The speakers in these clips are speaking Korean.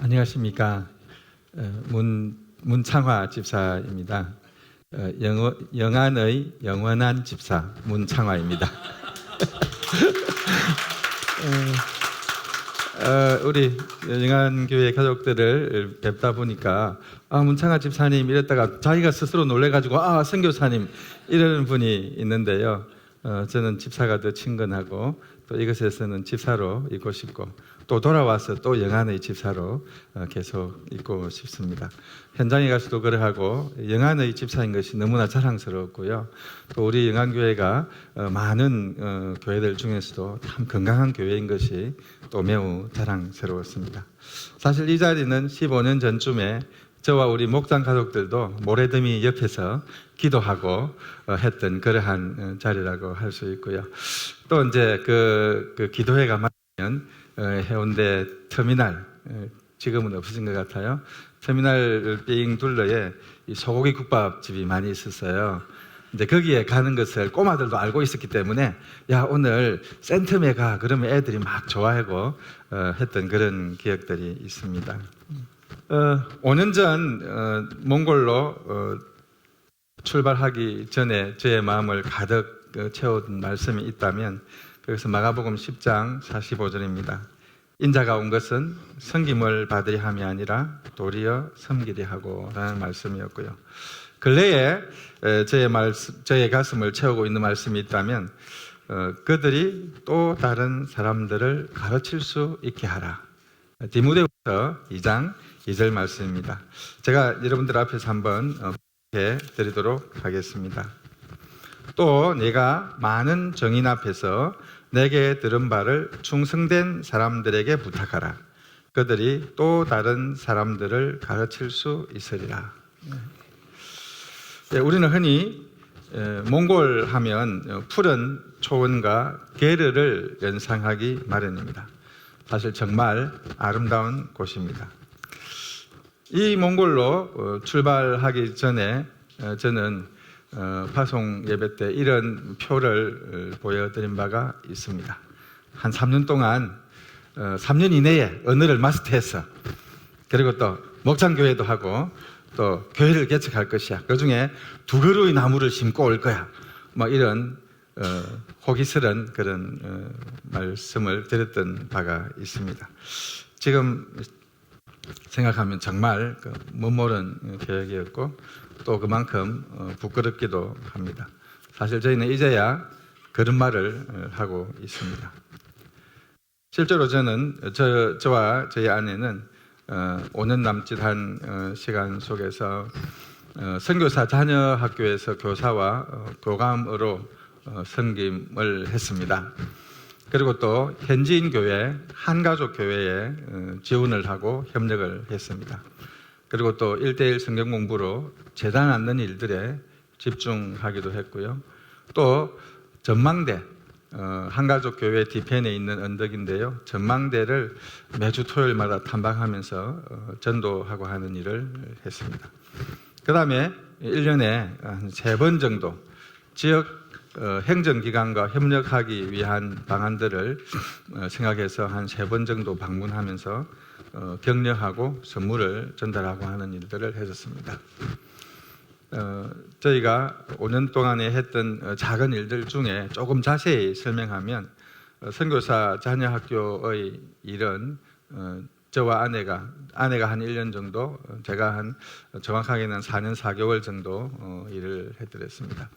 안녕하십니까. 문창화 집사입니다. 영안의 영원한 집사 문창화입니다. 우리 영안교회 가족들을 뵙다 보니까 문창화 집사님 이랬다가 자기가 스스로 놀래가지고 선교사님 이러는 분이 있는데요. 저는 집사가 더 친근하고 또 이것에서는 집사로 있고 싶고 또 돌아와서 또 영안의 집사로 계속 있고 싶습니다. 현장에 가서도 그러하고 영안의 집사인 것이 너무나 자랑스럽고요. 또 우리 영안교회가 많은 교회들 중에서도 참 건강한 교회인 것이 또 매우 자랑스러웠습니다. 사실 이 자리는 15년 전쯤에 저와 우리 목장 가족들도 모래더미 옆에서 기도하고 했던 그러한 자리라고 할 수 있고요. 또 이제 그 기도회가 마치면 해운대 터미널, 지금은 없어진 것 같아요. 터미널 빙 둘러에 이 소고기 국밥집이 많이 있었어요. 이제 거기에 가는 것을 꼬마들도 알고 있었기 때문에 야 오늘 센텀에 가 그러면 애들이 막 좋아하고 했던 그런 기억들이 있습니다. 5년 전 몽골로 출발하기 전에 저의 마음을 가득 채워둔 말씀이 있다면 그래서 마가복음 10장 45절입니다. 인자가 온 것은 섬김을 받으려 함이 아니라 도리어 섬기려 하고 라는 말씀이었고요. 근래에 저의 가슴을 채우고 있는 말씀이 있다면 그들이 또 다른 사람들을 가르칠 수 있게 하라. 디모데후서 2장 2절 말씀입니다. 제가 여러분들 앞에서 한번 드리도록 하겠습니다. 또 내가 많은 정인 앞에서 내게 들은 바를 충성된 사람들에게 부탁하라. 그들이 또 다른 사람들을 가르칠 수 있으리라. 우리는 흔히 몽골 하면 푸른 초원과 게르를 연상하기 마련입니다. 사실 정말 아름다운 곳입니다. 이 몽골로 출발하기 전에 저는 파송 예배 때 이런 표를 보여드린 바가 있습니다. 한 3년 동안 3년 이내에 언어를 마스터해서 그리고 또 목장교회도 하고 또 교회를 개척할 것이야. 그 중에 2그루의 나무를 심고 올 거야. 뭐 이런 호기스러운 그런 말씀을 드렸던 바가 있습니다. 지금 생각하면 정말 멋모른 계획이었고 또 그만큼 부끄럽기도 합니다. 사실 저희는 이제야 걸음마를 하고 있습니다. 실제로 저는 저와 저희 아내는 5년 남짓한 시간 속에서 선교사 자녀학교에서 교사와 교감으로 섬김을 했습니다. 그리고 또 현지인 교회, 한가족 교회에 지원을 하고 협력을 했습니다. 그리고 또 1:1 성경 공부로 재단 앉는 일들에 집중하기도 했고요. 또 전망대, 한가족 교회 뒤편에 있는 언덕인데요. 전망대를 매주 토요일마다 탐방하면서 전도하고 하는 일을 했습니다. 그 다음에 1년에 한 3번 정도 지역 행정기관과 협력하기 위한 방안들을 생각해서 한 3번 정도 방문하면서 격려하고 선물을 전달하고 하는 일들을 했었습니다. 저희가 5년 동안에 했던 작은 일들 중에 조금 자세히 설명하면 선교사 자녀학교의 일은 저와 아내가 한 1년 정도, 제가 한 정확하게는 4년 4개월 정도 일을 해드렸습니다.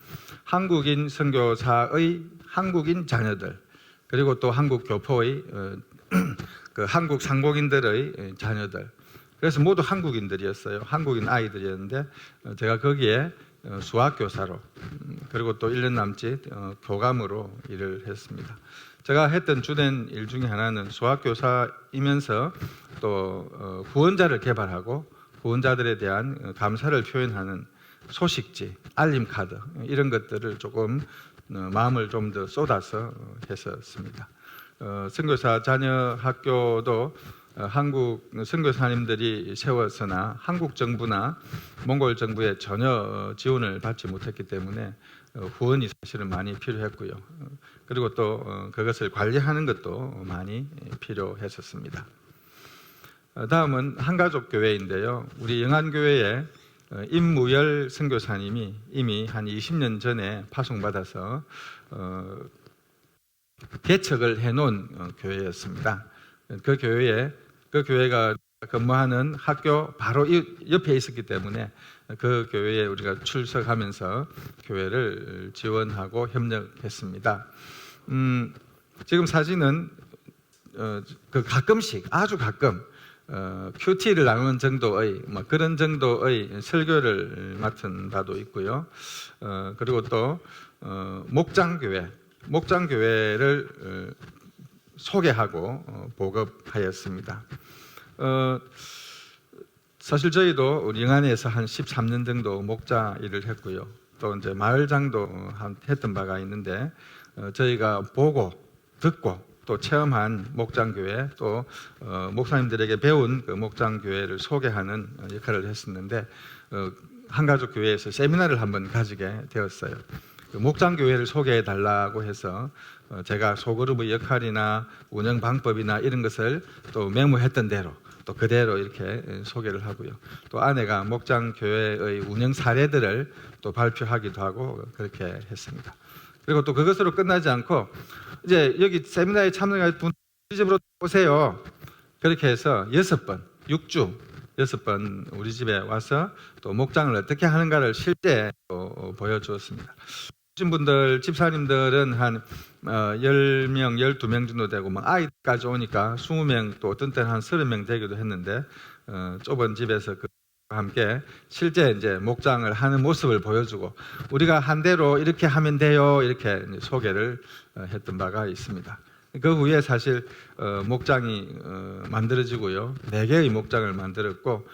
한국인 선교사의 한국인 자녀들, 그리고 또 한국 교포의 그 한국 상공인들의 자녀들, 그래서 모두 한국인들이었어요. 한국인 아이들이었는데 제가 거기에 수학교사로 그리고 또 1년 남짓 교감으로 일을 했습니다. 제가 했던 주된 일 중에 하나는 수학교사이면서 또 후원자를 개발하고 후원자들에 대한 감사를 표현하는 소식지, 알림카드 이런 것들을 조금 마음을 좀 더 쏟아서 했었습니다. 선교사 자녀 학교도 한국 선교사님들이 세웠으나 한국 정부나 몽골 정부의 전혀 지원을 받지 못했기 때문에 후원이 사실은 많이 필요했고요. 그리고 또 그것을 관리하는 것도 많이 필요했었습니다. 다음은 한가족 교회인데요. 우리 영안교회에 임무열 선교사님이 이미 한 20년 전에 파송받아서 개척을 해놓은 교회였습니다. 그 교회가 근무하는 학교 바로 옆에 있었기 때문에 그 교회에 우리가 출석하면서 교회를 지원하고 협력했습니다. 지금 사진은 가끔씩 아주 가끔 큐티를 나누는 정도의 그런 정도의 설교를 맡은 바도 있고요. 그리고 또 목장교회를 소개하고 보급하였습니다. 사실 저희도 우리 영안에서 한 13년 정도 목자 일을 했고요. 또 이제 마을장도 했던 바가 있는데 저희가 보고 듣고 또 체험한 목장교회 또 목사님들에게 배운 그 목장교회를 소개하는 역할을 했었는데 한가족 교회에서 세미나를 한번 가지게 되었어요. 그 목장교회를 소개해 달라고 해서 제가 소그룹의 역할이나 운영 방법이나 이런 것을 또 메모했던 대로 또 그대로 이렇게 소개를 하고요. 또 아내가 목장교회의 운영 사례들을 또 발표하기도 하고 그렇게 했습니다. 그리고 또 그것으로 끝나지 않고 이제 여기 세미나에 참여할 분 우리 집으로 오세요. 그렇게 해서 6번, 6주 6번 우리 집에 와서 또 목장을 어떻게 하는가를 실제 보여주었습니다. 오신 분들, 집사님들은 한 10명, 12명 정도 되고 막 아이까지 오니까 20명 또 어떤 때는 한 30명 되기도 했는데 좁은 집에서 함께 실제 이제 목장을 하는 모습을 보여주고 우리가 한 대로 이렇게 하면 돼요 이렇게 소개를 했던 바가 있습니다. 그 후에 사실 목장이 만들어지고요. 4개의 목장을 만들었고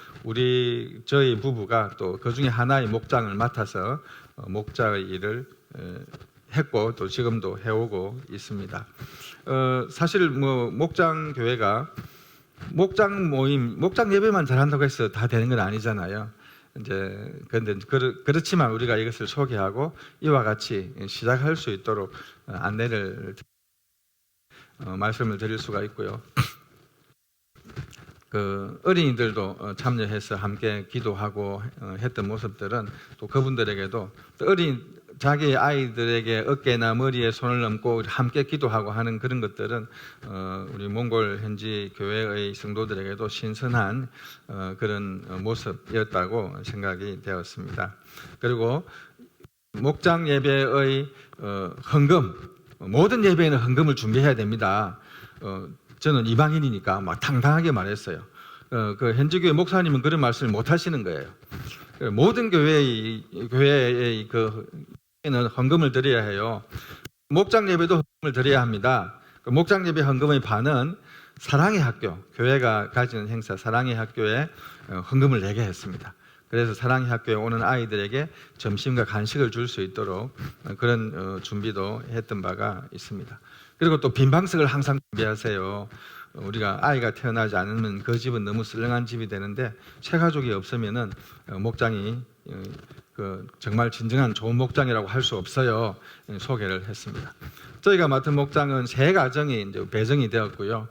저희 부부가 또 그 중에 하나의 목장을 맡아서 목자의 일을 했고 또 지금도 해오고 있습니다. 사실 목장 교회가 목장 모임, 목장 예배만 잘한다고 해서 다 되는 건 아니잖아요. 이제 그런데 그렇지만 우리가 이것을 소개하고 이와 같이 시작할 수 있도록 안내를 말씀을 드릴 수가 있고요. 그 어린이들도 참여해서 함께 기도하고 했던 모습들은 또 그분들에게도 또 자기 아이들에게 어깨나 머리에 손을 얹고 함께 기도하고 하는 그런 것들은 우리 몽골 현지 교회의 성도들에게도 신선한 그런 모습이었다고 생각이 되었습니다. 그리고 목장 예배의 헌금, 모든 예배에는 헌금을 준비해야 됩니다. 저는 이방인이니까 막 당당하게 말했어요. 그 현지교회 목사님은 그런 말씀을 못 하시는 거예요. 모든 교회의 는 헌금을 드려야 해요. 목장 예배도 헌금을 드려야 합니다. 목장 예배 헌금의 반은 사랑의 학교, 교회가 가지는 행사 사랑의 학교에 헌금을 내게 했습니다. 그래서 사랑의 학교에 오는 아이들에게 점심과 간식을 줄 수 있도록 그런 준비도 했던 바가 있습니다. 그리고 또 빈방석을 항상 준비하세요. 우리가 아이가 태어나지 않으면 그 집은 너무 썰렁한 집이 되는데 새 가족이 없으면은 목장이 정말 진정한 좋은 목장이라고 할 수 없어요. 소개를 했습니다. 저희가 맡은 목장은 3가정이 이제 배정이 되었고요.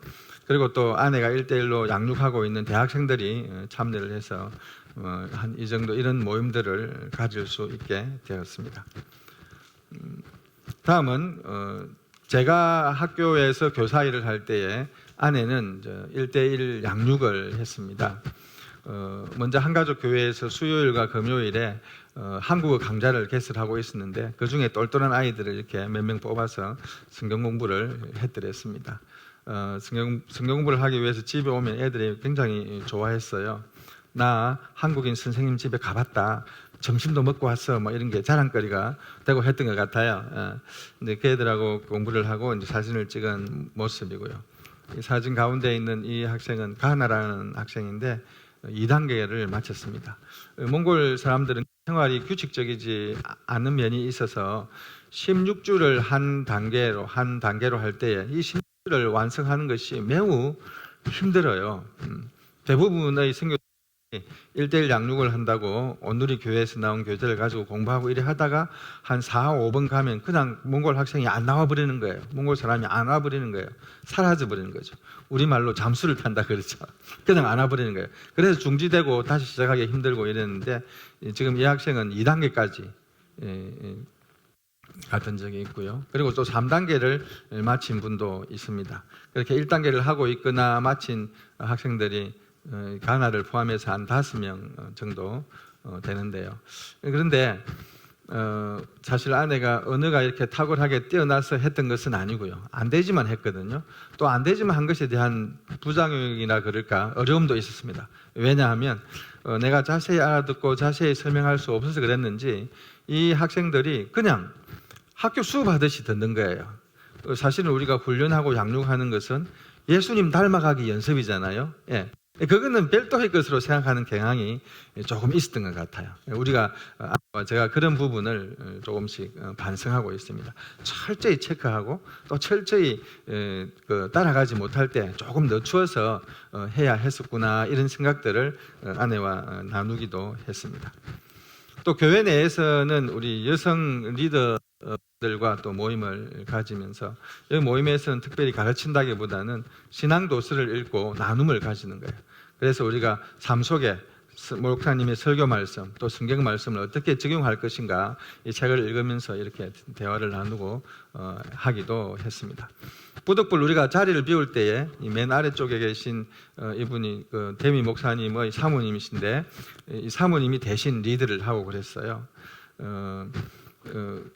그리고 또 아내가 1대1로 양육하고 있는 대학생들이 참여를 해서 한 이 정도 이런 모임들을 가질 수 있게 되었습니다. 다음은 제가 학교에서 교사 일을 할 때에 아내는 1대1 양육을 했습니다. 먼저 한가족 교회에서 수요일과 금요일에 한국어 강좌를 개설하고 있었는데 그 중에 똘똘한 아이들을 이렇게 몇 명 뽑아서 성경 공부를 해드렸습니다. 성경 공부를 하기 위해서 집에 오면 애들이 굉장히 좋아했어요. 나 한국인 선생님 집에 가봤다. 점심도 먹고 왔어. 뭐 이런 게 자랑거리가 되고 했던 것 같아요. 근데 그 애들하고 공부를 하고 이제 사진을 찍은 모습이고요. 이 사진 가운데 있는 이 학생은 가나라는 학생인데 2단계를 마쳤습니다. 몽골 사람들은 생활이 규칙적이지 않은 면이 있어서 16주를 한 단계로 할 때에 이 16주를 완성하는 것이 매우 힘들어요. 대부분의 선교사들이 1대1 양육을 한다고 온누리 교회에서 나온 교재를 가지고 공부하고 이래 하다가 한 4, 5번 가면 그냥 몽골 학생이 안 나와 버리는 거예요. 몽골 사람이 안 와 버리는 거예요. 사라져 버리는 거죠. 우리말로 잠수를 탄다 그러죠. 그냥 안 와 버리는 거예요. 그래서 중지되고 다시 시작하기 힘들고 이랬는데 지금 이 학생은 2단계까지 갔던 적이 있고요. 그리고 또 3단계를 마친 분도 있습니다. 그렇게 1단계를 하고 있거나 마친 학생들이 가나를 포함해서 한 5명 정도 되는데요. 그런데 사실 아내가 언어가 이렇게 탁월하게 뛰어나서 했던 것은 아니고요. 안 되지만 했거든요. 또 안 되지만 한 것에 대한 부작용이나 그럴까 어려움도 있었습니다. 왜냐하면 내가 자세히 알아듣고 자세히 설명할 수 없어서 그랬는지 이 학생들이 그냥 학교 수업하듯이 듣는 거예요. 사실은 우리가 훈련하고 양육하는 것은 예수님 닮아가기 연습이잖아요. 예. 그거는 별도의 것으로 생각하는 경향이 조금 있었던 것 같아요. 우리가 제가 그런 부분을 조금씩 반성하고 있습니다. 철저히 체크하고 또 철저히 따라가지 못할 때 조금 늦추어서 해야 했었구나 이런 생각들을 아내와 나누기도 했습니다. 또 교회 내에서는 우리 여성 리더들과 또 모임을 가지면서 이 모임에서는 특별히 가르친다기보다는 신앙 도서를 읽고 나눔을 가지는 거예요. 그래서 우리가 삶 속에 목사님의 설교 말씀 또 성경 말씀을 어떻게 적용할 것인가 이 책을 읽으면서 이렇게 대화를 나누고 하기도 했습니다. 부득불 우리가 자리를 비울 때에 이 맨 아래쪽에 계신 이분이 그 데미 목사님의 사모님이신데 이 사모님이 대신 리드를 하고 그랬어요.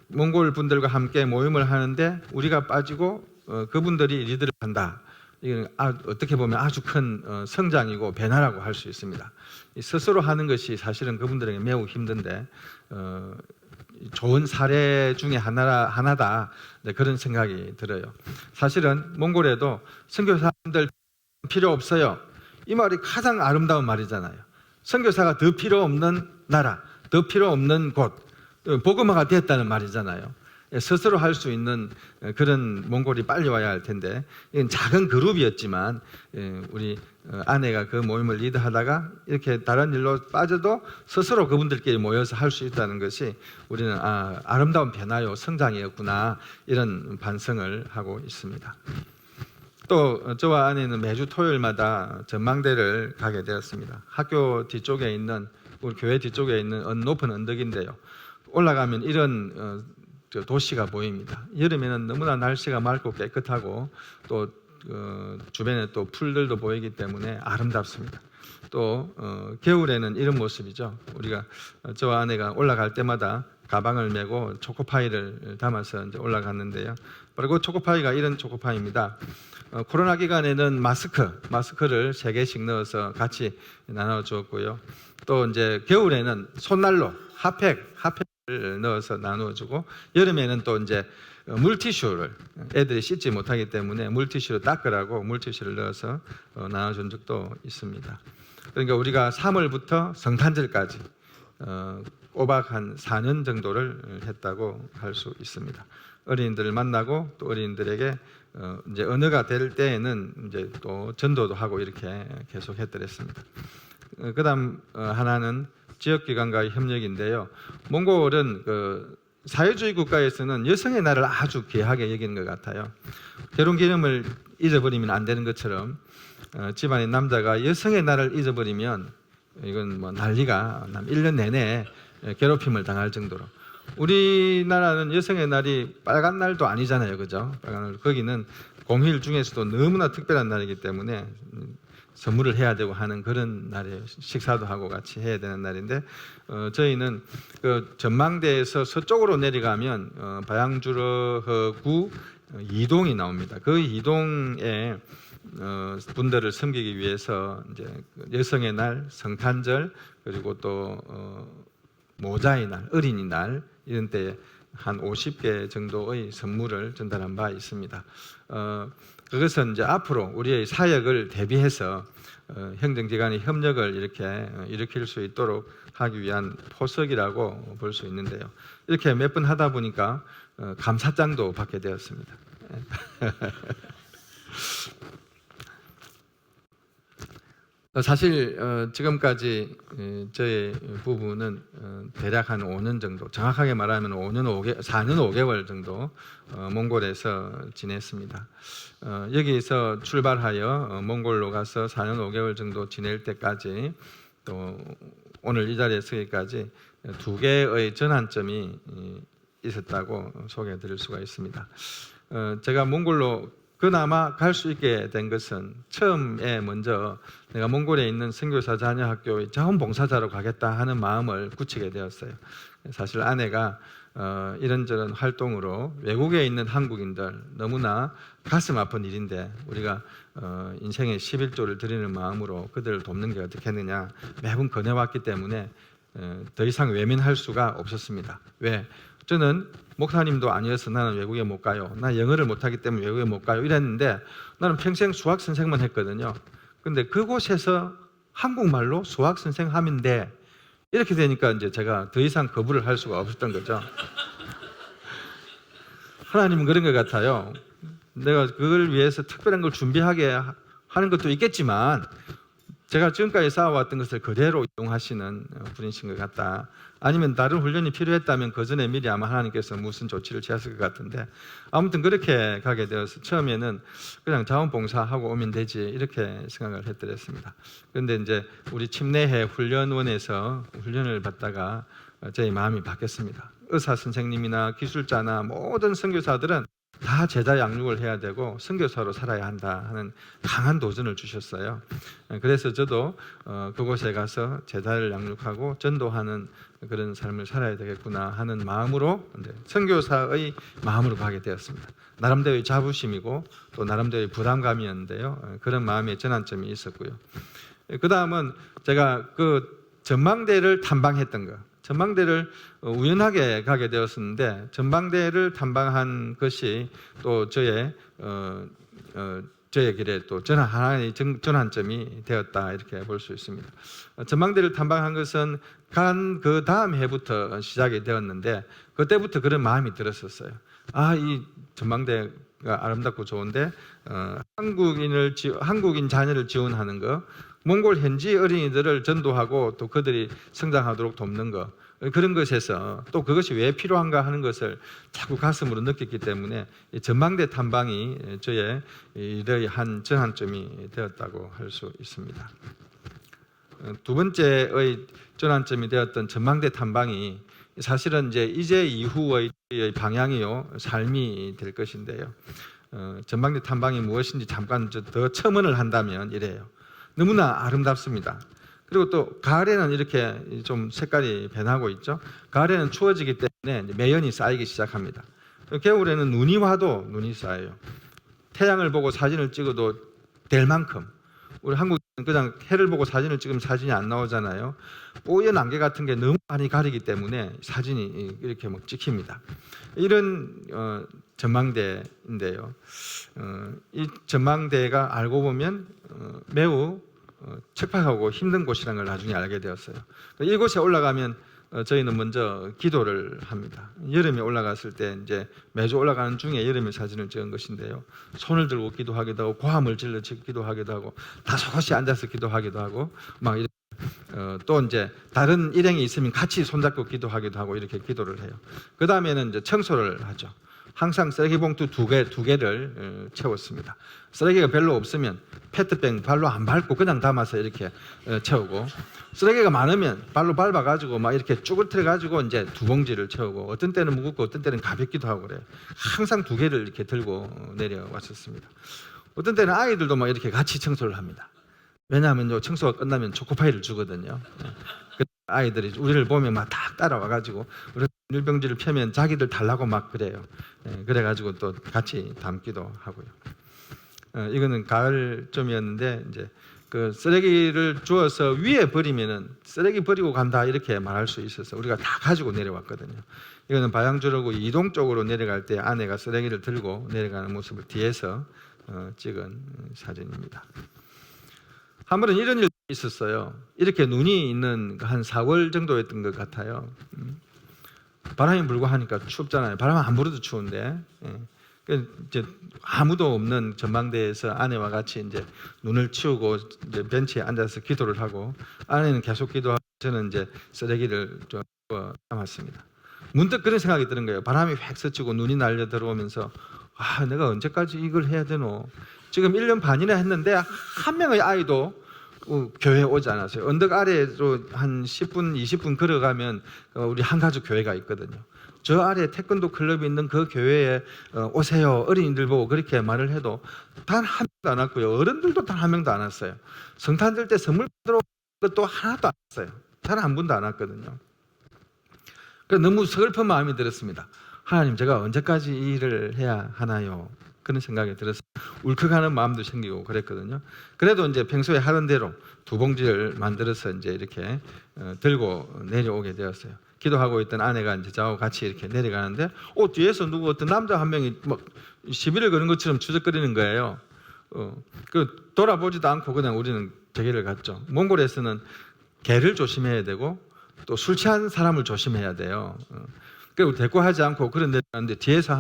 몽골 분들과 함께 모임을 하는데 우리가 빠지고 그분들이 리드를 한다. 이건 어떻게 보면 아주 큰 성장이고 변화라고 할 수 있습니다. 스스로 하는 것이 사실은 그분들에게 매우 힘든데 좋은 사례 중에 하나다 그런 생각이 들어요. 사실은 몽골에도 선교사님들 필요 없어요. 이 말이 가장 아름다운 말이잖아요. 선교사가 더 필요 없는 나라, 더 필요 없는 곳, 복음화가 됐다는 말이잖아요. 스스로 할 수 있는 그런 몽골이 빨리 와야 할 텐데 이건 작은 그룹이었지만 우리 아내가 그 모임을 리드하다가 이렇게 다른 일로 빠져도 스스로 그분들끼리 모여서 할 수 있다는 것이 우리는 아름다운 변화요 성장이었구나 이런 반성을 하고 있습니다. 또 저와 아내는 매주 토요일마다 전망대를 가게 되었습니다. 학교 뒤쪽에 있는 우리 교회 뒤쪽에 있는 높은 언덕인데요. 올라가면 이런 도시가 보입니다. 여름에는 너무나 날씨가 맑고 깨끗하고 또 주변에 또 풀들도 보이기 때문에 아름답습니다. 또 겨울에는 이런 모습이죠. 우리가 저와 아내가 올라갈 때마다 가방을 메고 초코파이를 담아서 이제 올라갔는데요. 그리고 초코파이가 이런 초코파이입니다. 코로나 기간에는 마스크를 3개씩 넣어서 같이 나눠 주었고요. 또 이제 겨울에는 손난로, 핫팩을 넣어서 나누어 주고 여름에는 또 이제 물티슈를 애들이 씻지 못하기 때문에 물티슈로 닦으라고 물티슈를 넣어서 나눠준 적도 있습니다. 그러니까 우리가 3월부터 성탄절까지 꼬박 한 4년 정도를 했다고 할 수 있습니다. 어린이들을 만나고 또 어린이들에게 이제 언어가 될 때에는 이제 또 전도도 하고 이렇게 계속 했더랬습니다. 그다음 하나는 지역기관과의 협력인데요. 몽골은 사회주의 국가에서는 여성의 날을 아주 귀하게 여기는 것 같아요. 결혼기념을 잊어버리면 안 되는 것처럼 집안의 남자가 여성의 날을 잊어버리면 이건 뭐 난리가 1년 내내 괴롭힘을 당할 정도로. 우리나라는 여성의 날이 빨간 날도 아니잖아요, 그죠? 빨간 날. 거기는 공휴일 중에서도 너무나 특별한 날이기 때문에 선물을 해야 되고 하는 그런 날이에요. 식사도 하고 같이 해야 되는 날인데 저희는 그 전망대에서 서쪽으로 내려가면 바양주르허구 이동이 나옵니다. 그 이동에 분들을 섬기기 위해서 이제 여성의 날, 성탄절 그리고 또 모자의 날, 어린이날 이런 때에 한 50개 정도의 선물을 전달한 바 있습니다. 그것은 이제 앞으로 우리의 사역을 대비해서 행정기관의 협력을 이렇게 일으킬 수 있도록 하기 위한 포석이라고 볼 수 있는데요. 이렇게 몇 번 하다 보니까 감사장도 받게 되었습니다. 사실 지금까지 저희 부부는 대략 한 5년 정도, 정확하게 말하면 4년 5개월 정도 몽골에서 지냈습니다. 여기서 출발하여 몽골로 가서 4년 5개월 정도 지낼 때까지, 또 오늘 이 자리에 서기까지 2개의 전환점이 있었다고 소개해 드릴 수가 있습니다. 제가 몽골로 그나마 갈 수 있게 된 것은, 처음에 먼저 내가 몽골에 있는 선교사 자녀학교의 자원봉사자로 가겠다 하는 마음을 굳히게 되었어요. 사실 아내가 이런저런 활동으로 외국에 있는 한국인들, 너무나 가슴 아픈 일인데 우리가 인생의 11조를 드리는 마음으로 그들을 돕는 게 어떻겠느냐 매번 권해왔기 때문에 더 이상 외면할 수가 없었습니다. 왜? 저는 목사님도 아니어서 나는 외국에 못 가요, 나 영어를 못하기 때문에 외국에 못 가요 이랬는데, 나는 평생 수학 선생만 했거든요. 근데 그곳에서 한국말로 수학 선생 하면 돼, 이렇게 되니까 이제 제가 더 이상 거부를 할 수가 없었던 거죠. 하나님은 그런 것 같아요. 내가 그걸 위해서 특별한 걸 준비하게 하는 것도 있겠지만 제가 지금까지 쌓아왔던 것을 그대로 이용하시는 분이신 것 같다. 아니면 다른 훈련이 필요했다면 그 전에 미리 아마 하나님께서 무슨 조치를 취하실 것 같은데, 아무튼 그렇게 가게 되어서 처음에는 그냥 자원봉사하고 오면 되지 이렇게 생각을 했더랬습니다. 그런데 이제 우리 침례회 훈련원에서 훈련을 받다가 저희 마음이 바뀌었습니다. 의사 선생님이나 기술자나 모든 선교사들은 다 제자 양육을 해야 되고 선교사로 살아야 한다 하는 강한 도전을 주셨어요. 그래서 저도 그곳에 가서 제자를 양육하고 전도하는 그런 삶을 살아야 되겠구나 하는 마음으로 선교사의 마음으로 가게 되었습니다. 나름대로의 자부심이고 또 나름대로의 부담감이었는데요. 그런 마음의 전환점이 있었고요. 그 다음은 제가 그 전망대를 탐방했던 거, 전망대를 우연하게 가게 되었었는데, 전망대를 탐방한 것이 또 저의 길에 또 하나의 전환점이 되었다 이렇게 볼 수 있습니다. 전망대를 탐방한 것은 간 그 다음 해부터 시작이 되었는데, 그때부터 그런 마음이 들었었어요. 이 전망대가 아름답고 좋은데 한국인 자녀를 지원하는 거, 몽골 현지 어린이들을 전도하고 또 그들이 성장하도록 돕는 것, 그런 것에서 또 그것이 왜 필요한가 하는 것을 자꾸 가슴으로 느꼈기 때문에 전망대 탐방이 저의 일의 한 전환점이 되었다고 할 수 있습니다. 두 번째의 전환점이 되었던 전망대 탐방이 사실은 이제 이후의 방향이요 삶이 될 것인데요. 전망대 탐방이 무엇인지 잠깐 더 첨언을 한다면 이래요. 너무나 아름답습니다. 그리고 또 가을에는 이렇게 좀 색깔이 변하고 있죠. 가을에는 추워지기 때문에 매연이 쌓이기 시작합니다. 겨울에는 눈이 와도 눈이 쌓여요. 태양을 보고 사진을 찍어도 될 만큼, 우리 한국은 그냥 해를 보고 사진을 찍으면 사진이 안 나오잖아요. 뽀얀 안개 같은 게 너무 많이 가리기 때문에 사진이 이렇게 막 찍힙니다. 이런 전망대인데요. 이 전망대가 알고 보면 매우 척박하고 힘든 곳이라는 걸 나중에 알게 되었어요. 이곳에 올라가면 저희는 먼저 기도를 합니다. 여름에 올라갔을 때 이제 매주 올라가는 중에 여름에 사진을 찍은 것인데요. 손을 들고 기도하기도 하고 고함을 질러 기도하기도 하고 다소곳이 앉아서 기도하기도 하고 막 이렇게 또 이제 다른 일행이 있으면 같이 손잡고 기도하기도 하고 이렇게 기도를 해요. 그 다음에는 이제 청소를 하죠. 항상 쓰레기 봉투 두 개를 채웠습니다. 쓰레기가 별로 없으면 페트병 발로 안 밟고 그냥 담아서 이렇게 채우고, 쓰레기가 많으면 발로 밟아가지고 막 이렇게 쭈그러뜨려가지고 이제 2봉지를 채우고, 어떤 때는 무겁고 어떤 때는 가볍기도 하고 그래요. 항상 2개를 이렇게 들고 내려왔었습니다. 어떤 때는 아이들도 막 이렇게 같이 청소를 합니다. 왜냐하면 청소가 끝나면 초코파이를 주거든요. 아이들이 우리를 보면 막 딱 따라와가지고 우리 비닐봉지를 펴면 자기들 달라고 막 그래요. 그래가지고 또 같이 담기도 하고요. 이거는 가을쯤이었는데 이제 그 쓰레기를 주워서 위에 버리면은 쓰레기 버리고 간다 이렇게 말할 수 있어서 우리가 다 가지고 내려왔거든요. 이거는 바양주르고 이동 쪽으로 내려갈 때 아내가 쓰레기를 들고 내려가는 모습을 뒤에서 찍은 사진입니다. 한 번은 이런 일이 있었어요. 이렇게 눈이 있는 한 4월 정도였던 것 같아요. 바람이 불고 하니까 춥잖아요. 바람 안 불어도 추운데. 이제 아무도 없는 전망대에서 아내와 같이 이제 눈을 치우고 이제 벤치에 앉아서 기도를 하고, 아내는 계속 기도하고 저는 이제 쓰레기를 좀 담았습니다. 문득 그런 생각이 드는 거예요. 바람이 획 스치고 눈이 날려 들어오면서 내가 언제까지 이걸 해야 되노? 지금 1년 반이나 했는데 한 명의 아이도 교회에 오지 않았어요. 언덕 아래로 한 10분, 20분 걸어가면 우리 한가족 교회가 있거든요. 저 아래 태권도 클럽이 있는 그 교회에 오세요. 어린이들 보고 그렇게 말을 해도 단 한 명도 안 왔고요. 어른들도 단 한 명도 안 왔어요. 성탄 절 때 선물 받으러 온 것도 하나도 안 왔어요. 단 한 분도 안 왔거든요. 그래서 너무 서글픈 마음이 들었습니다. 하나님, 제가 언제까지 이 일을 해야 하나요? 그런 생각이 들어서 울컥하는 마음도 생기고 그랬거든요. 그래도 이제 평소에 하던 대로 2봉지를 만들어서 이제 이렇게 들고 내려오게 되었어요. 기도하고 있던 아내가 이제 저하고 같이 이렇게 내려가는데, 뒤에서 어떤 남자 한 명이 막 시비를 거는 것처럼 추적거리는 거예요. 그 돌아보지도 않고 그냥 우리는 저 길을 갔죠. 몽골에서는 개를 조심해야 되고 또 술 취한 사람을 조심해야 돼요. 그리고 대꾸하지 않고 그런 데 갔는데 뒤에서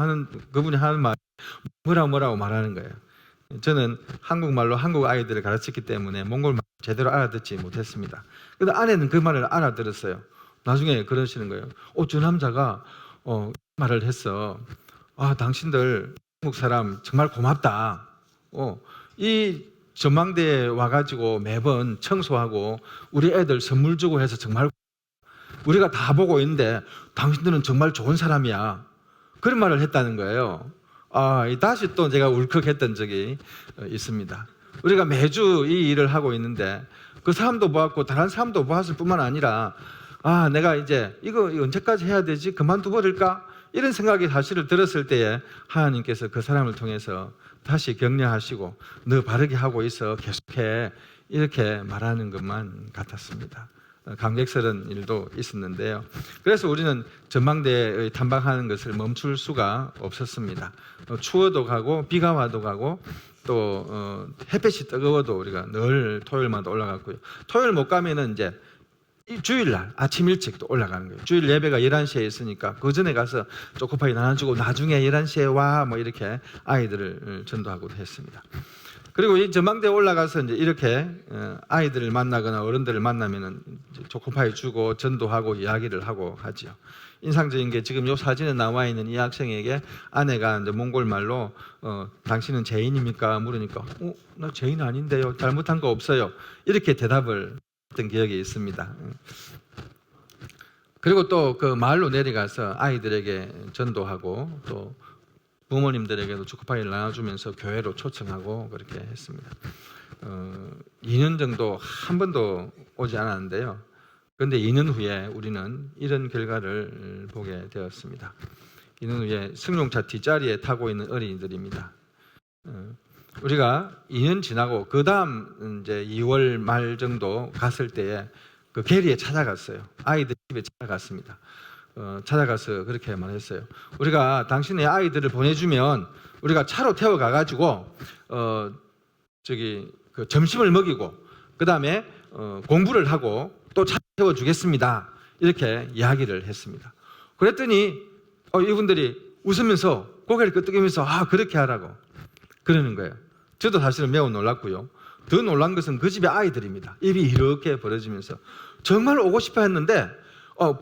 그분이 하는 말 뭐라고 말하는 거예요. 저는 한국말로 한국 아이들을 가르쳤기 때문에 몽골말 제대로 알아듣지 못했습니다. 그런데 아내는 그 말을 알아들었어요. 나중에 그러시는 거예요. 저 남자가 말을 했어. 당신들 한국 사람 정말 고맙다. 이 전망대에 와가지고 매번 청소하고 우리 애들 선물 주고 해서 정말 우리가 다 보고 있는데 당신들은 정말 좋은 사람이야. 그런 말을 했다는 거예요. 다시 또 제가 울컥했던 적이 있습니다. 우리가 매주 이 일을 하고 있는데 그 사람도 보았고 다른 사람도 보았을 뿐만 아니라 내가 이제 이거 언제까지 해야 되지? 그만둬버릴까? 이런 생각이 사실을 들었을 때에 하나님께서 그 사람을 통해서 다시 격려하시고 너 바르게 하고 있어 계속해 이렇게 말하는 것만 같았습니다. 감격스러운 일도 있었는데요. 그래서 우리는 전망대에 탐방하는 것을 멈출 수가 없었습니다. 추워도 가고 비가 와도 가고 또 햇볕이 뜨거워도 우리가 늘 토요일마다 올라갔고요. 토요일 못 가면은 이제 주일날 아침 일찍 또 올라가는 거예요. 주일 예배가 11시에 있으니까 그 전에 가서 초코파이 나눠주고 나중에 11시에 와 이렇게 아이들을 전도하고도 했습니다. 그리고 이 전망대에 올라가서 이제 이렇게 아이들을 만나거나 어른들을 만나면은 초코파이 주고 전도하고 이야기를 하고 하죠. 인상적인 게 지금 이 사진에 나와 있는 이 학생에게 아내가 이제 몽골 말로 당신은 죄인입니까? 물으니까 나 죄인 아닌데요. 잘못한 거 없어요. 이렇게 대답을 했던 기억이 있습니다. 그리고 또 그 마을로 내려가서 아이들에게 전도하고 또 부모님들에게도 초코파이를 나눠주면서 교회로 초청하고 그렇게 했습니다. 2년 정도 한 번도 오지 않았는데요. 그런데 2년 후에 우리는 이런 결과를 보게 되었습니다. 2년 후에 승용차 뒷자리에 타고 있는 어린이들입니다. 우리가 2년 지나고 그 다음 이제 2월 말 정도 갔을 때에 그 계리에 찾아갔어요. 아이들 집에 찾아갔습니다. 찾아가서 그렇게 말했어요. 우리가 당신의 아이들을 보내주면 우리가 차로 태워가가지고 그 점심을 먹이고 그 다음에 공부를 하고 또 차 태워주겠습니다. 이렇게 이야기를 했습니다. 그랬더니 이분들이 웃으면서 고개를 끄덕이면서 그렇게 하라고 그러는 거예요. 저도 사실은 매우 놀랐고요. 더 놀란 것은 그 집의 아이들입니다. 입이 이렇게 벌어지면서 정말 오고 싶어 했는데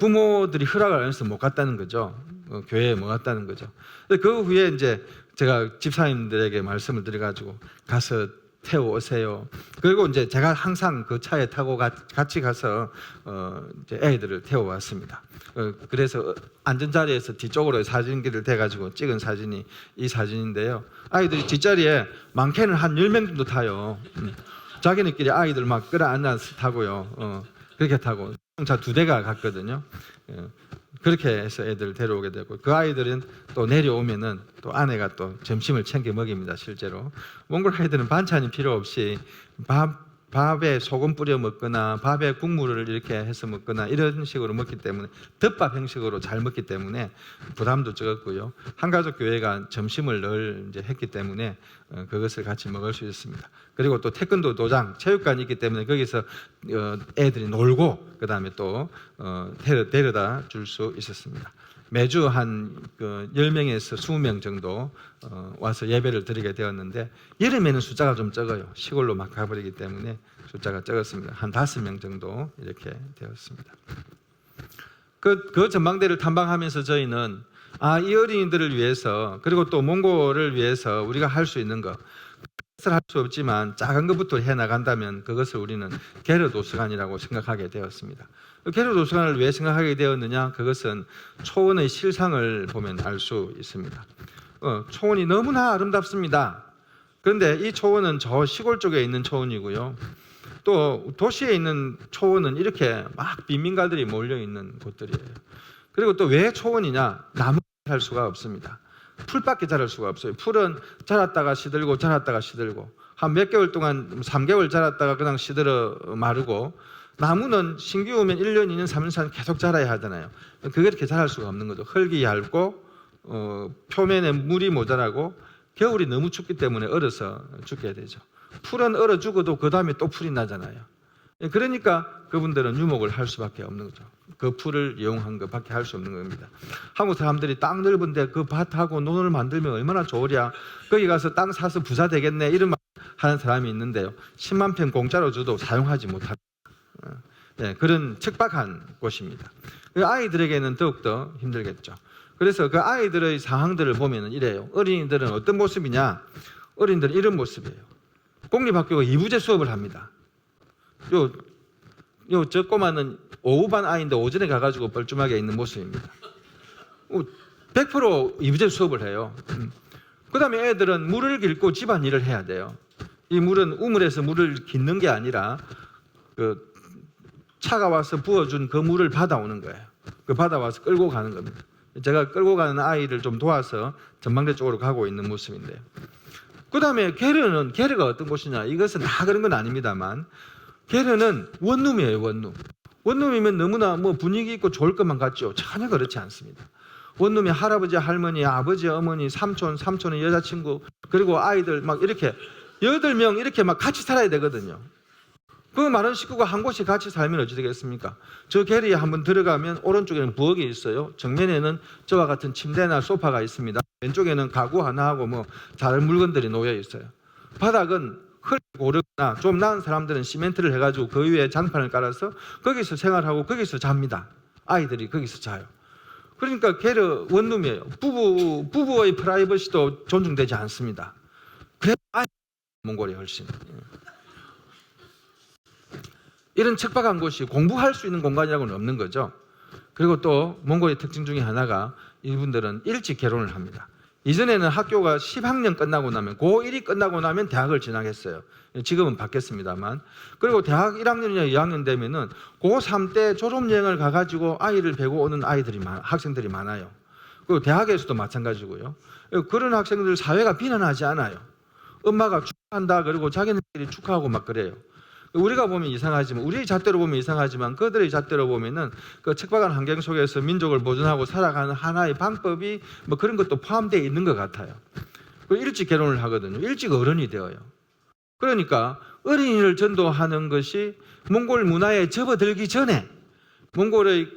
부모들이 허락을 안 해서 못 갔다는 거죠. 교회에 못 갔다는 거죠. 그 후에 이제 제가 집사님들에게 말씀을 드려가지고 가서 태워오세요. 그리고 이제 제가 항상 그 차에 타고 같이 가서 이제 애들을 태워왔습니다. 그래서 안전자리에서 뒤쪽으로 사진기를 대가지고 찍은 사진이 이 사진인데요. 아이들이 뒷자리에 많게는 한 10명 정도 타요. 자기네끼리 아이들 막 끌어안아서 타고요. 그렇게 타고 차 2대가 갔거든요. 그렇게 해서 애들을 데려오게 되고 그 아이들은 또 내려오면은 또 아내가 또 점심을 챙겨 먹입니다. 실제로 몽골 아이들은 반찬이 필요 없이 밥에 소금 뿌려 먹거나 밥에 국물을 이렇게 해서 먹거나 이런 식으로 먹기 때문에 덮밥 형식으로 잘 먹기 때문에 부담도 적었고요. 한가족 교회가 점심을 늘 이제 했기 때문에 그것을 같이 먹을 수 있습니다. 그리고 또 태권도 도장, 체육관이 있기 때문에 거기서 애들이 놀고 그 다음에 또 데려다 줄 수 있었습니다. 매주 한 10명에서 20명 정도 와서 예배를 드리게 되었는데, 여름에는 숫자가 좀 적어요. 시골로 막 가버리기 때문에 숫자가 적었습니다. 한 5명 정도 이렇게 되었습니다. 그 전망대를 탐방하면서 저희는 이 어린이들을 위해서, 그리고 또 몽골을 위해서 우리가 할 수 있는 것, 그것을 할 수 없지만 작은 것부터 해나간다면 그것을 우리는 게르 도서관이라고 생각하게 되었습니다. 게르 도서관을 왜 생각하게 되었느냐? 그것은 초원의 실상을 보면 알 수 있습니다. 초원이 너무나 아름답습니다. 그런데 이 초원은 저 시골 쪽에 있는 초원이고요. 또 도시에 있는 초원은 이렇게 막 빈민가들이 몰려 있는 곳들이에요. 그리고 또 왜 초원이냐? 나무를 할 수가 없습니다. 풀밖에 자랄 수가 없어요. 풀은 자랐다가 시들고 자랐다가 시들고 한 몇 개월 동안 3개월 자랐다가 그냥 시들어 마르고, 나무는 신기 오면 1년, 2년, 3년, 4년 계속 자라야 하잖아요. 그게 이렇게 자랄 수가 없는 거죠. 흙이 얇고 표면에 물이 모자라고 겨울이 너무 춥기 때문에 얼어서 죽게 되죠. 풀은 얼어 죽어도 그 다음에 또 풀이 나잖아요. 그러니까 그분들은 유목을 할 수밖에 없는 거죠. 그 풀을 이용한 것밖에 할 수 없는 겁니다. 한국 사람들이 땅 넓은데 그 밭하고 논을 만들면 얼마나 좋으랴, 거기 가서 땅 사서 부자 되겠네, 이런 말 하는 사람이 있는데요, 10만 평 공짜로 줘도 사용하지 못합니다. 그런 척박한 곳입니다. 아이들에게는 더욱더 힘들겠죠. 그래서 그 아이들의 상황들을 보면 이래요. 어린이들은 어떤 모습이냐? 어린이들은 이런 모습이에요. 공립학교가 2부제 수업을 합니다. 저 꼬마는 오후반 아이인데 오전에 가가지고 뻘쭘하게 있는 모습입니다. 100% 2부제 수업을 해요. 그 다음에 애들은 물을 깃고 집안일을 해야 돼요. 이 물은 우물에서 물을 깃는 게 아니라 차가 와서 부어준 그 물을 받아오는 거예요. 그 받아와서 끌고 가는 겁니다. 제가 끌고 가는 아이를 좀 도와서 전망대 쪽으로 가고 있는 모습인데요. 그 다음에 게르가 어떤 곳이냐? 이것은 다 그런 건 아닙니다만, 게르는 원룸이에요. 원룸이면 너무나 분위기 있고 좋을 것만 같죠. 전혀 그렇지 않습니다. 원룸에 할아버지, 할머니, 아버지, 어머니, 삼촌의 여자친구, 그리고 아이들 막 이렇게 8명 이렇게 막 같이 살아야 되거든요. 그 많은 식구가 한 곳에 같이 살면 어찌 되겠습니까? 저 게르에 한번 들어가면 오른쪽에는 부엌이 있어요. 정면에는 저와 같은 침대나 소파가 있습니다. 왼쪽에는 가구 하나하고 다른 물건들이 놓여 있어요. 바닥은 흙이 고르거나 좀 나은 사람들은 시멘트를 해가지고 그 위에 장판을 깔아서 거기서 생활하고 거기서 잡니다. 아이들이 거기서 자요. 그러니까 게르 원룸이에요. 부부의 프라이버시도 존중되지 않습니다. 그래서 몽골이 훨씬. 이런 척박한 곳이 공부할 수 있는 공간이라고는 없는 거죠. 그리고 또 몽골의 특징 중에 하나가, 이분들은 일찍 결혼을 합니다. 이전에는 학교가 10학년 끝나고 나면, 고1이 끝나고 나면 대학을 진학했어요. 지금은 바뀌었습니다만. 그리고 대학 1학년이나 2학년 되면은 고3 때 졸업여행을 가가지고 아이를 배고 오는 학생들이 많아요. 그리고 대학에서도 마찬가지고요. 그런 학생들 사회가 비난하지 않아요. 엄마가 축하한다 그러고 자기네들이 축하하고 막 그래요. 우리가 보면 이상하지만, 우리의 잣대로 보면 이상하지만, 그들의 잣대로 보면은 그 척박한 환경 속에서 민족을 보존하고 살아가는 하나의 방법이 그런 것도 포함되어 있는 것 같아요. 그리고 일찍 결혼을 하거든요. 일찍 어른이 되어요. 그러니까 어린이를 전도하는 것이 몽골 문화에 접어들기 전에, 몽골의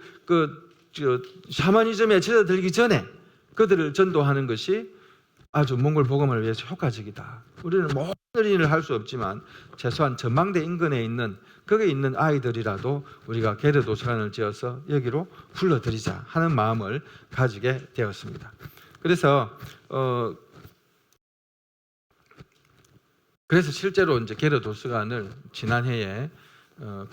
샤머니즘에 접어들기 전에 그들을 전도하는 것이 아주 몽골 복음을 위해서 효과적이다. 우리는 모든 어린이를 할 수 없지만 최소한 전망대 인근에 있는, 거기에 있는 아이들이라도 우리가 게르 도서관을 지어서 여기로 불러들이자 하는 마음을 가지게 되었습니다. 그래서 실제로 이제 게르 도서관을 지난해에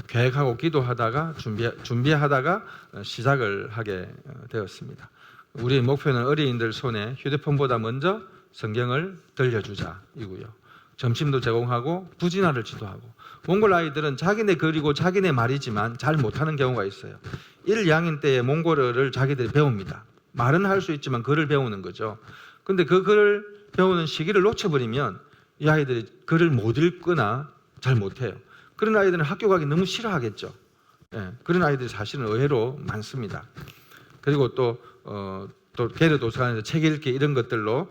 계획하고 기도하다가 준비하다가 시작을 하게 되었습니다. 우리의 목표는 어린이들 손에 휴대폰보다 먼저 성경을 들려주자 이고요. 점심도 제공하고 부진화를 지도하고. 몽골 아이들은 자기네 글이고 자기네 말이지만 잘 못하는 경우가 있어요. 1, 2학년 때에 몽골어를 자기들이 배웁니다. 말은 할 수 있지만 글을 배우는 거죠. 근데 그 글을 배우는 시기를 놓쳐버리면 이 아이들이 글을 못 읽거나 잘 못해요. 그런 아이들은 학교 가기 너무 싫어하겠죠. 그런 아이들이 사실은 의외로 많습니다. 그리고 또 게르 도서관에서 책 읽기 이런 것들로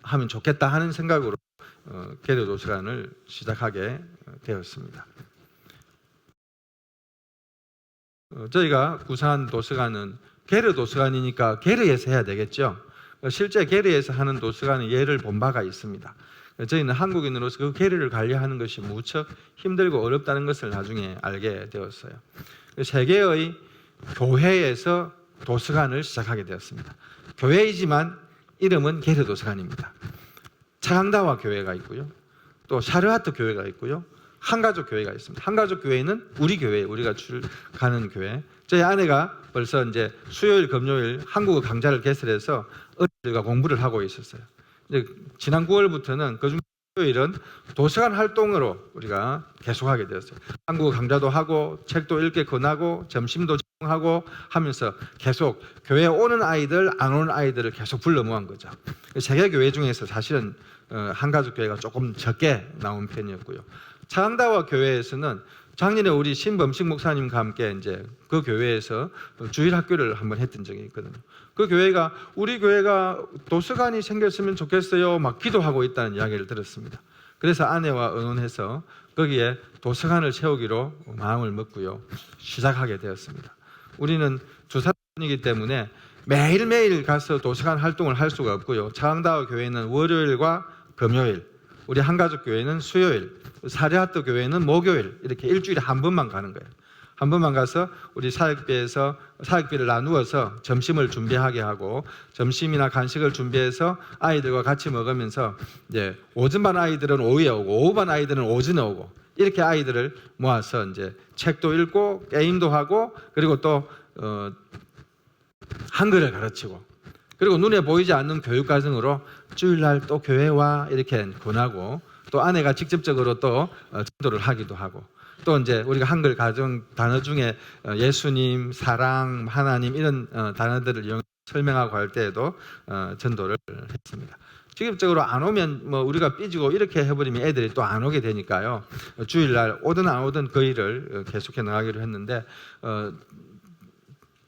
하면 좋겠다 하는 생각으로 게르 도서관을 시작하게 되었습니다. 저희가 구사한 도서관은 게르 도서관이니까 게르에서 해야 되겠죠. 실제 게르에서 하는 도서관은 예를 본 바가 있습니다. 저희는 한국인으로서 그 게르를 관리하는 것이 무척 힘들고 어렵다는 것을 나중에 알게 되었어요. 세계의 교회에서 도서관을 시작하게 되었습니다. 교회이지만 이름은 게르 도서관입니다. 차강다와 교회가 있고요. 또 샤르하트 교회가 있고요. 한가족 교회가 있습니다. 한가족 교회는 우리 교회, 우리가 가는 교회. 저희 아내가 벌써 이제 수요일, 금요일 한국어 강좌를 개설해서 어린이들과 공부를 하고 있었어요. 이제 지난 9월부터는 그중 수요일은 도서관 활동으로 우리가 계속하게 되었어요. 한국어 강좌도 하고 책도 읽게 권하고 점심도 제공하고 하면서 계속 교회에 오는 아이들, 안 오는 아이들을 계속 불러 모은 거죠. 세계 교회 중에서 사실은 한가족 교회가 조금 적게 나온 편이었고요. 차강다와 교회에서는 작년에 우리 신범식 목사님과 함께 이제 그 교회에서 주일 학교를 한번 했던 적이 있거든요. 그 교회가 우리 교회가 도서관이 생겼으면 좋겠어요. 막 기도하고 있다는 이야기를 들었습니다. 그래서 아내와 의논해서 거기에 도서관을 세우기로 마음을 먹고요. 시작하게 되었습니다. 우리는 두 사람이기 때문에 매일매일 가서 도서관 활동을 할 수가 없고요. 차강다와 교회는 월요일과 금요일, 우리 한가족 교회는 수요일, 사리아트 교회는 목요일 이렇게 일주일에 한 번만 가는 거예요. 한 번만 가서 우리 사역비에서 사역비를 나누어서 점심을 준비하게 하고 점심이나 간식을 준비해서 아이들과 같이 먹으면서 이제 오전반 아이들은 오후에 오고 오후반 아이들은 오전에 오고 이렇게 아이들을 모아서 이제 책도 읽고 게임도 하고 그리고 또 한글을 가르치고 그리고 눈에 보이지 않는 교육 과정으로 주일날 또 교회 와 이렇게 권하고 또 아내가 직접적으로 또 전도를 하기도 하고 또 이제 우리가 한글 가정 단어 중에 예수님, 사랑, 하나님 이런 단어들을 이용해 설명하고 할 때에도 전도를 했습니다. 직접적으로 안 오면 뭐 우리가 삐지고 이렇게 해버리면 애들이 또 안 오게 되니까요. 주일날 오든 안 오든 그 일을 계속해 나가기로 했는데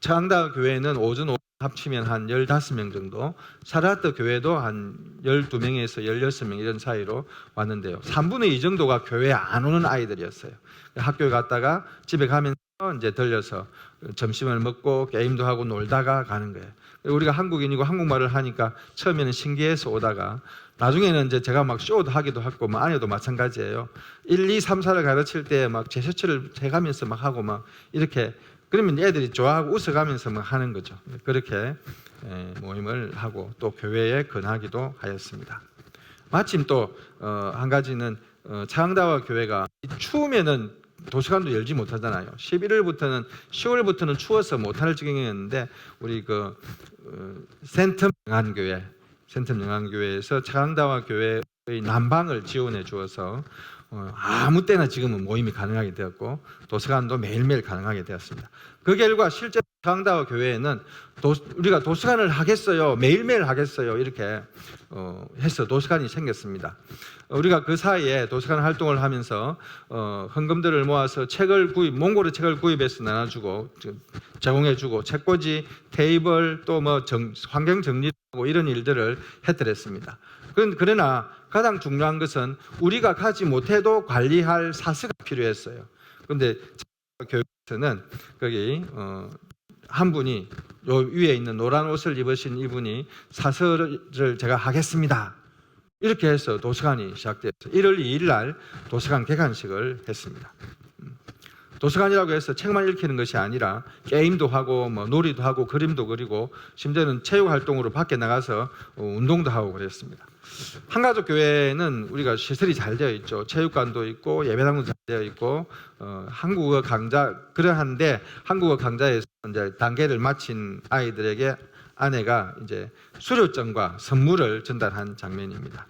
차강다 교회는 오전 오후 합치면 한 15명 정도, 사르하트 교회도 한 12명에서 16명 이런 사이로 왔는데요. 3분의 2 정도가 교회에 안 오는 아이들이었어요. 학교에 갔다가 집에 가면서 이제 들려서 점심을 먹고 게임도 하고 놀다가 가는 거예요. 우리가 한국인이고 한국말을 하니까 처음에는 신기해서 오다가 나중에는 이제 제가 막 쇼도 하기도 하고 뭐 아내도 마찬가지예요. 1, 2, 3, 4를 가르칠 때 막 제스처를 해가면서 막 하고 막 이렇게 그러면 애들이 좋아하고 웃어가면서 막 하는 거죠. 그렇게 모임을 하고 또 교회에 권하기도 하였습니다. 마침 또 한 가지는 차강다와 교회가 추우면은 도서관도 열지 못하잖아요. 11월부터는 10월부터는 추워서 못할 지경이었는데 우리 그 센텀 영안교회에서 차강다와 교회의 난방을 지원해 주어서 아무 때나 지금은 모임이 가능하게 되었고 도서관도 매일매일 가능하게 되었습니다. 그 결과 실제 차강다와 교회에는 우리가 도서관을 하겠어요, 매일매일 하겠어요 이렇게 해서 도서관이 생겼습니다. 우리가 그 사이에 도서관 활동을 하면서 헌금들을 모아서 몽골의 책을 구입해서 나눠주고 제공해주고 책꽂이, 테이블 또 뭐 환경 정리하고 이런 일들을 해드렸습니다. 그러나 가장 중요한 것은 우리가 가지 못해도 관리할 사서가 필요했어요. 그런데 교회에서는 거기 한 분이 요 위에 있는 노란 옷을 입으신 이분이 사서를 제가 하겠습니다. 이렇게 해서 도서관이 시작됐어요. 1월 2일 날 도서관 개관식을 했습니다. 도서관이라고 해서 책만 읽히는 것이 아니라 게임도 하고 뭐 놀이도 하고 그림도 그리고 심지어는 체육 활동으로 밖에 나가서 운동도 하고 그랬습니다. 한가족 교회는 우리가 시설이 잘 되어 있죠. 체육관도 있고 예배당도 잘 되어 있고 한국어 강좌 그러한데 한국어 강좌에서 이제 단계를 마친 아이들에게 아내가 이제 수료증과 선물을 전달한 장면입니다.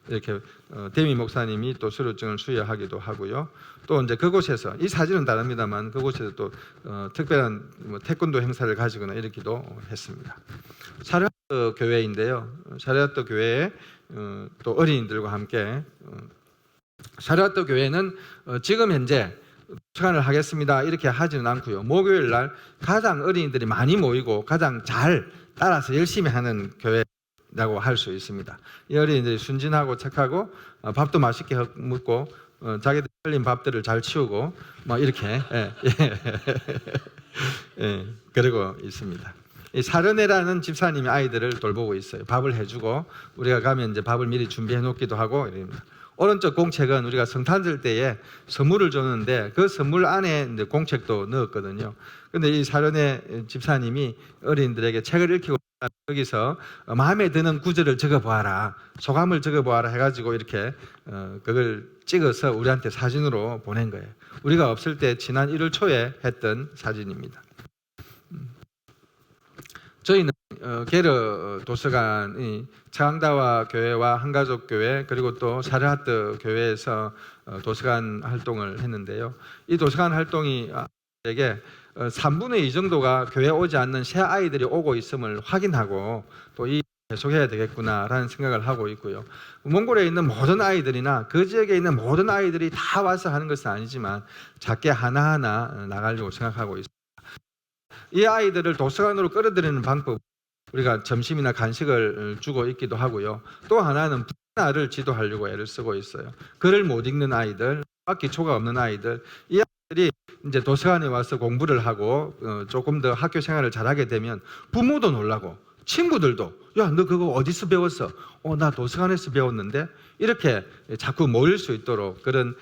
이렇게 데미 목사님이 또 수료증을 수여하기도 하고요. 또 이제 그곳에서 이 사진은 다릅니다만 그곳에서 또 특별한 뭐 태권도 행사를 가지거나 이렇게도 했습니다. 샤르하트 교회인데요. 샤르하트 교회에 또 어린이들과 함께 샤르하트 교회는 지금 현재 도서관을 하겠습니다 이렇게 하지는 않고요. 목요일 날 가장 어린이들이 많이 모이고 가장 잘 따라서 열심히 하는 교회라고 할 수 있습니다. 이 어린이들이 순진하고 착하고 밥도 맛있게 먹고 자기들 흘린 밥들을 잘 치우고 막 이렇게 그러고 있습니다. 이 사르네라는 집사님이 아이들을 돌보고 있어요. 밥을 해주고 우리가 가면 이제 밥을 미리 준비해 놓기도 하고 이럽니다. 오른쪽 공책은 우리가 성탄절 때에 선물을 줬는데 그 선물 안에 이제 공책도 넣었거든요. 근데 이 사르네 집사님이 어린이들에게 책을 읽히고 여기서 마음에 드는 구절을 적어보아라, 소감을 적어보아라 해가지고 이렇게 그걸 찍어서 우리한테 사진으로 보낸 거예요. 우리가 없을 때 지난 1월 초에 했던 사진입니다. 저희는 게르 도서관이 차강다와 교회와 한가족교회 그리고 또 사르하트 교회에서 도서관 활동을 했는데요. 이 도서관 활동이 되게 3분의 2 정도가 교회에 오지 않는 새 아이들이 오고 있음을 확인하고 또 이 계속해야 되겠구나라는 생각을 하고 있고요. 몽골에 있는 모든 아이들이나 그 지역에 있는 모든 아이들이 다 와서 하는 것은 아니지만 작게 하나하나 나가려고 생각하고 있습니다. 이 아이들을 도서관으로 끌어들이는 방법, 우리가 점심이나 간식을 주고 있기도 하고요. 또 하나는 분야를 지도하려고 애를 쓰고 있어요. 글을 못 읽는 아이들, 기초가 없는 아이들, 이 아이들이 이제 도서관에 와서 공부를 하고 조금 더 학교 생활을 잘하게 되면 부모도 놀라고 친구들도 야, 너 그거 어디서 배웠어? 나 도서관에서 배웠는데 이렇게 자꾸 모일 수 있도록 그런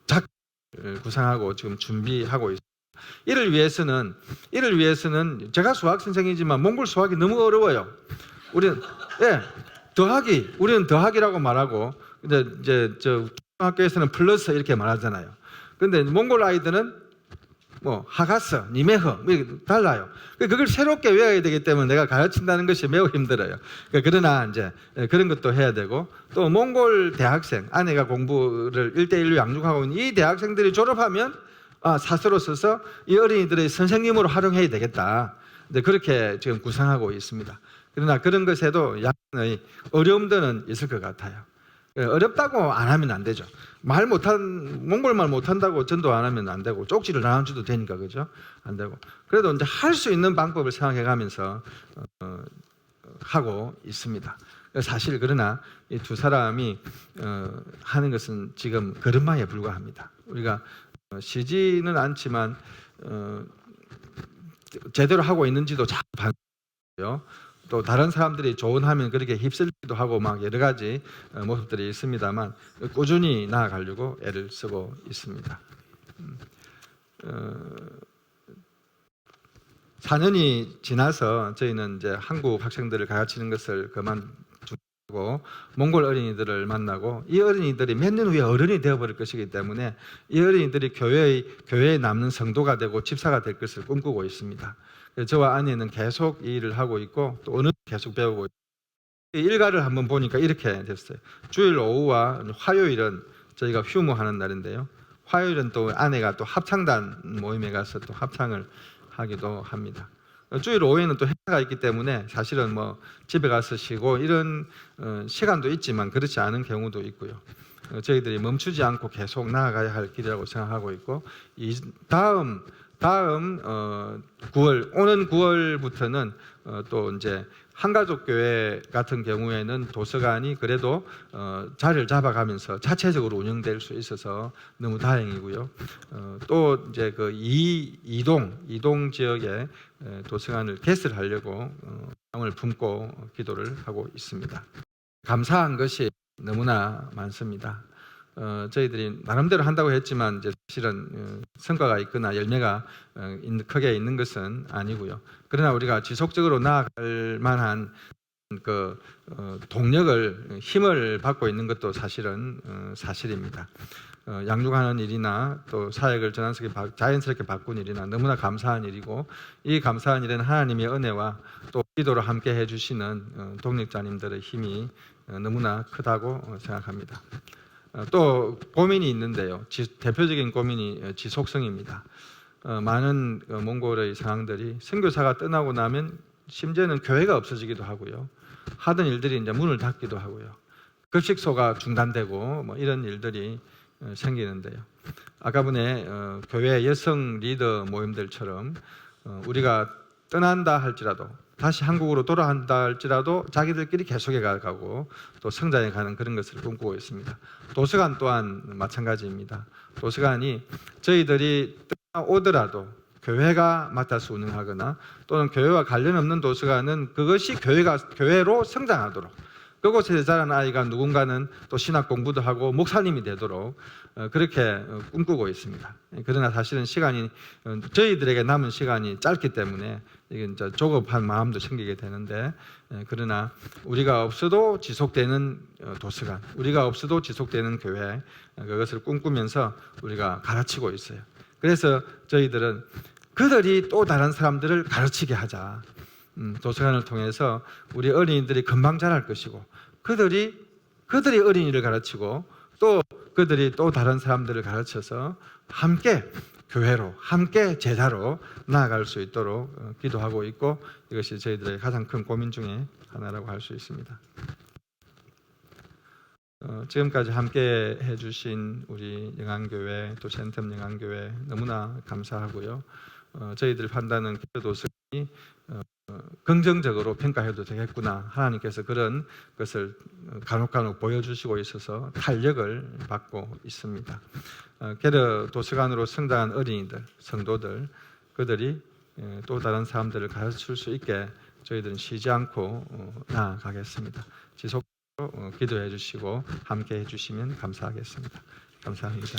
작품을 구상하고 지금 준비하고 있습니다. 이를 위해서는 제가 수학 선생이지만 몽골 수학이 너무 어려워요. 우리는 우리는 더하기라고 말하고 근데 이제 저 학교에서는 플러스 이렇게 말하잖아요. 근데 몽골 아이들은 뭐 하가스, 니메허 달라요. 그걸 새롭게 외워야 되기 때문에 내가 가르친다는 것이 매우 힘들어요. 그러나 이제 그런 것도 해야 되고 또 몽골 대학생 아내가 공부를 1대1로 양육하고 있는 이 대학생들이 졸업하면 사서로 써서 이 어린이들의 선생님으로 활용해야 되겠다. 그렇게 지금 구상하고 있습니다. 그러나 그런 것에도 약간의 어려움들은 있을 것 같아요. 어렵다고 안 하면 안 되죠. 몽골말 못한다고 전도 안 하면 안 되고 쪽지를 안 줘도 되니까 그죠? 안 되고 그래도 이제 할 수 있는 방법을 생각해 가면서 하고 있습니다. 사실 그러나 이 두 사람이 하는 것은 지금 걸음마에 불과합니다. 우리가 쉬지는 않지만 제대로 하고 있는지도 잘 봐요. 또 다른 사람들이 조언하면 그렇게 휩쓸기도 하고 막 여러 가지 모습들이 있습니다만 꾸준히 나아가려고 애를 쓰고 있습니다. 4년이 지나서 저희는 이제 한국 학생들을 가르치는 것을 그만두고 몽골 어린이들을 만나고 이 어린이들이 몇 년 후에 어른이 되어버릴 것이기 때문에 이 어린이들이 교회에 남는 성도가 되고 집사가 될 것을 꿈꾸고 있습니다. 저와 아내는 계속 이 일을 하고 있고 또 언어를 계속 배우고 있고 일과를 한번 보니까 이렇게 됐어요. 주일 오후와 화요일은 저희가 휴무하는 날인데요. 화요일은 또 아내가 또 합창단 모임에 가서 또 합창을 하기도 합니다. 주일 오후에는 또 행사가 있기 때문에 사실은 뭐 집에 가서 쉬고 이런 시간도 있지만 그렇지 않은 경우도 있고요. 저희들이 멈추지 않고 계속 나아가야 할 길이라고 생각하고 있고 다음 9월 오는 9월부터는 또 이제 한가족교회 같은 경우에는 도서관이 그래도 자리를 잡아가면서 자체적으로 운영될 수 있어서 너무 다행이고요. 또 이제 그 이동 지역에 도서관을 개설하려고 마음을 품고 기도를 하고 있습니다. 감사한 것이 너무나 많습니다. 저희들이 나름대로 한다고 했지만 이제 사실은 성과가 있거나 열매가 크게 있는 것은 아니고요. 그러나 우리가 지속적으로 나아갈 만한 그 동력을 힘을 받고 있는 것도 사실은 사실입니다. 양육하는 일이나 또 사역을 자연스럽게 바꾼 일이나 너무나 감사한 일이고 이 감사한 일은 하나님의 은혜와 또 기도로 함께 해주시는 동력자님들의 힘이 너무나 크다고 생각합니다. 또 고민이 있는데요. 대표적인 고민이 지속성입니다. 많은 몽골의 상황들이 선교사가 떠나고 나면 심지어는 교회가 없어지기도 하고요. 하던 일들이 이제 문을 닫기도 하고요. 급식소가 중단되고 뭐 이런 일들이 생기는데요. 아까 전에 교회 여성 리더 모임들처럼 우리가 떠난다 할지라도 다시 한국으로 돌아간다 할지라도 자기들끼리 계속해 가고 또 성장해 가는 그런 것을 꿈꾸고 있습니다. 도서관 또한 마찬가지입니다. 도서관이 저희들이 떠나오더라도 교회가 맡아서 운영하거나 또는 교회와 관련 없는 도서관은 그것이 교회로 성장하도록, 그곳에서 자란 아이가 누군가는 또 신학 공부도 하고 목사님이 되도록 그렇게 꿈꾸고 있습니다. 그러나 사실은 시간이, 저희들에게 남은 시간이 짧기 때문에 이게 이제 조급한 마음도 생기게 되는데, 그러나 우리가 없어도 지속되는 도서관, 우리가 없어도 지속되는 교회, 그것을 꿈꾸면서 우리가 가르치고 있어요. 그래서 저희들은 그들이 또 다른 사람들을 가르치게 하자. 도서관을 통해서 우리 어린이들이 금방 자랄 것이고, 그들이 어린이를 가르치고 또 그들이 또 다른 사람들을 가르쳐서 함께 교회로, 함께 제자로 나아갈 수 있도록 기도하고 있고, 이것이 저희들의 가장 큰 고민 중에 하나라고 할 수 있습니다. 지금까지 함께 해주신 우리 영안교회, 또 센텀 영안교회 너무나 감사하고요. 저희들 판단은 교도서관이 긍정적으로 평가해도 되겠구나. 하나님께서 그런 것을 간혹 보여주시고 있어서 탄력을 받고 있습니다. 게르 도서관으로 성장한 어린이들, 성도들, 그들이 또 다른 사람들을 가르칠 수 있게 저희들은 쉬지 않고 나아가겠습니다. 지속적으로 기도해 주시고 함께 해 주시면 감사하겠습니다. 감사합니다.